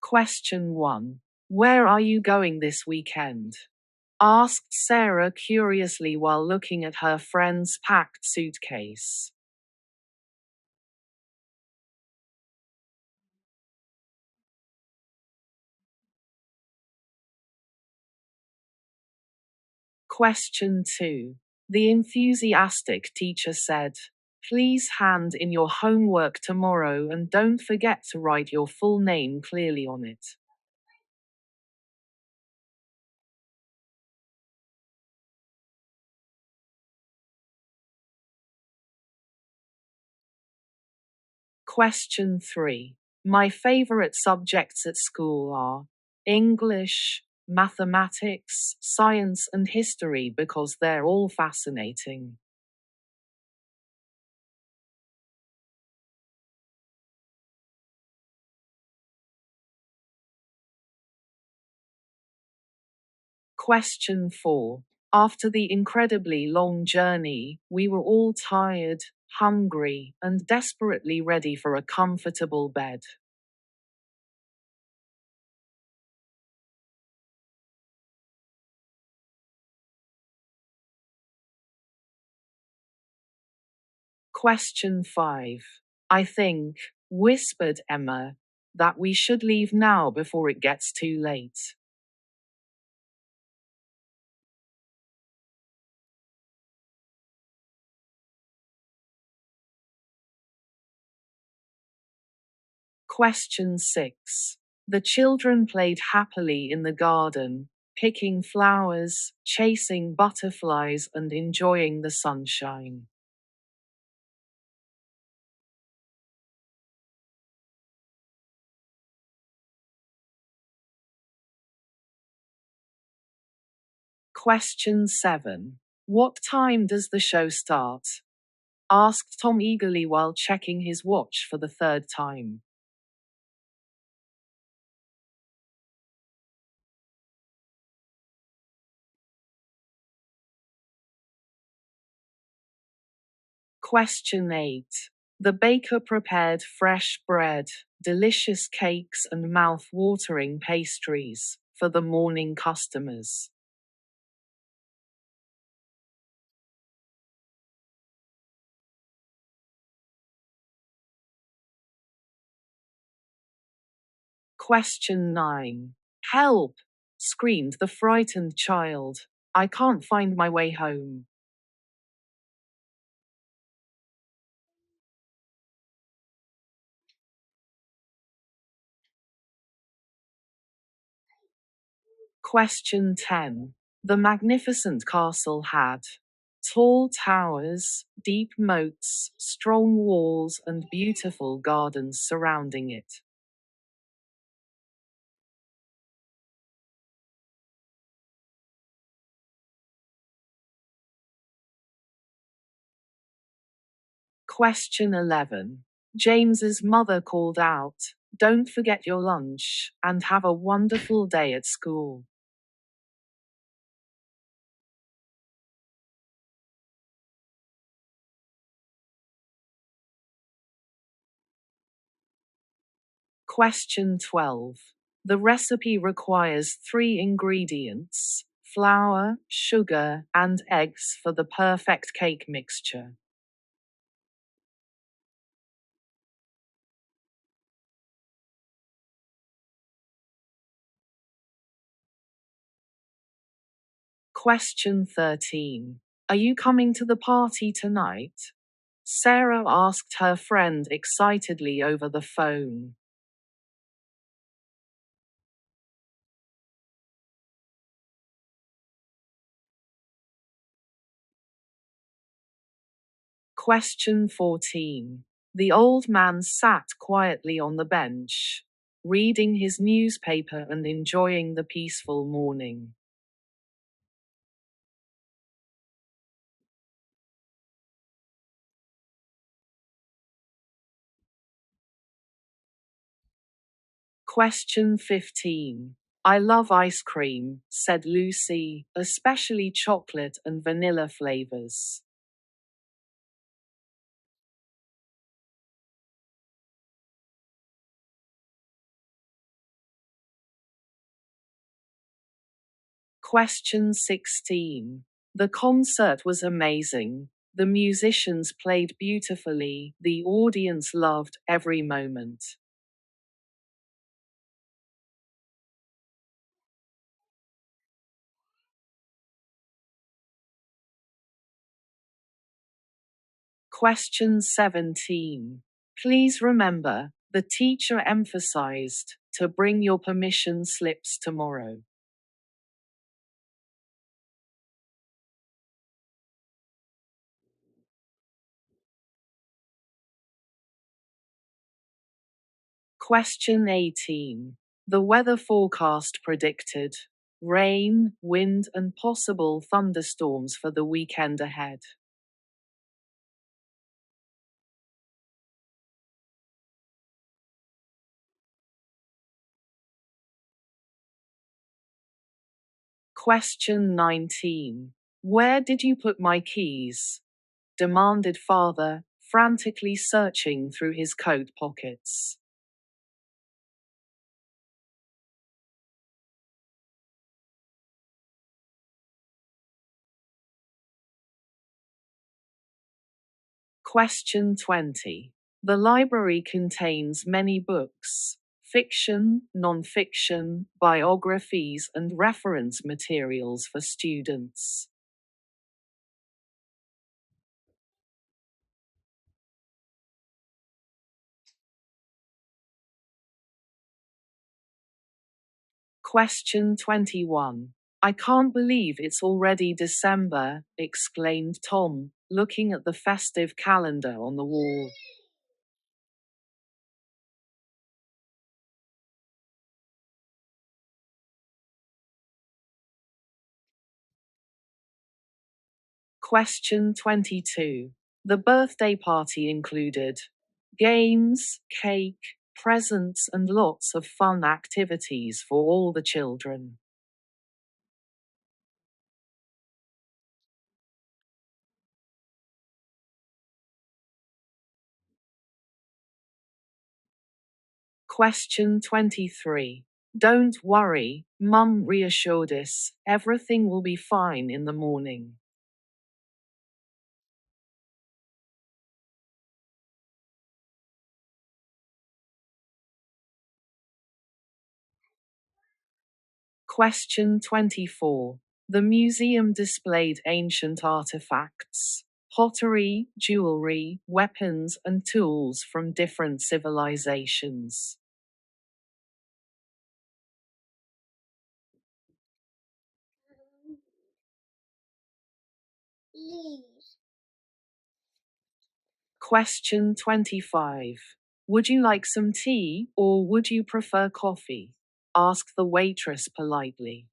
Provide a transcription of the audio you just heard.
Question 1. Where are you going this weekend? Asked Sarah curiously while looking at her friend's packed suitcase. Question 2. The enthusiastic teacher said, "Please hand in your homework tomorrow and don't forget to write your full name clearly on it." Question 3. My favorite subjects at school are English, mathematics, science, and history because they're all fascinating. Question 4. After the incredibly long journey, we were all tired, hungry, and desperately ready for a comfortable bed. Question 5. I think, whispered Emma, that we should leave now before it gets too late. Question 6. The children played happily in the garden, picking flowers, chasing butterflies, and enjoying the sunshine. Question 7. What time does the show start? Asked Tom eagerly while checking his watch for the third time. Question 8. The baker prepared fresh bread, delicious cakes, and mouth-watering pastries for the morning customers. Question 9. Help! Screamed the frightened child. I can't find my way home. Question 10. The magnificent castle had tall towers, deep moats, strong walls, and beautiful gardens surrounding it. Question 11. James's mother called out, "Don't forget your lunch, and have a wonderful day at school." Question 12. The recipe requires 3 ingredients: flour, sugar, and eggs for the perfect cake mixture. Question 13. Are you coming to the party tonight? Sarah asked her friend excitedly over the phone. Question 14. The old man sat quietly on the bench, reading his newspaper and enjoying the peaceful morning. Question 15. I love ice cream, said Lucy, especially chocolate and vanilla flavors. Question 16. The concert was amazing. The musicians played beautifully. The audience loved every moment. Question 17. Please remember, the teacher emphasized to bring your permission slips tomorrow. Question 18. The weather forecast predicted rain, wind, and possible thunderstorms for the weekend ahead. Question 19. Where did you put my keys? Demanded father, frantically searching through his coat pockets. Question 20. The library contains many books, fiction, non-fiction, biographies, and reference materials for students. Question 21. I can't believe it's already December, exclaimed Tom, looking at the festive calendar on the wall. Question 22. The birthday party included games, cake, presents, and lots of fun activities for all the children. Question 23. Don't worry, Mum reassured us, everything will be fine in the morning. Question 24. The museum displayed ancient artifacts, pottery, jewelry, weapons, and tools from different civilizations. Question 25. Would you like some tea or would you prefer coffee? Asked the waitress politely.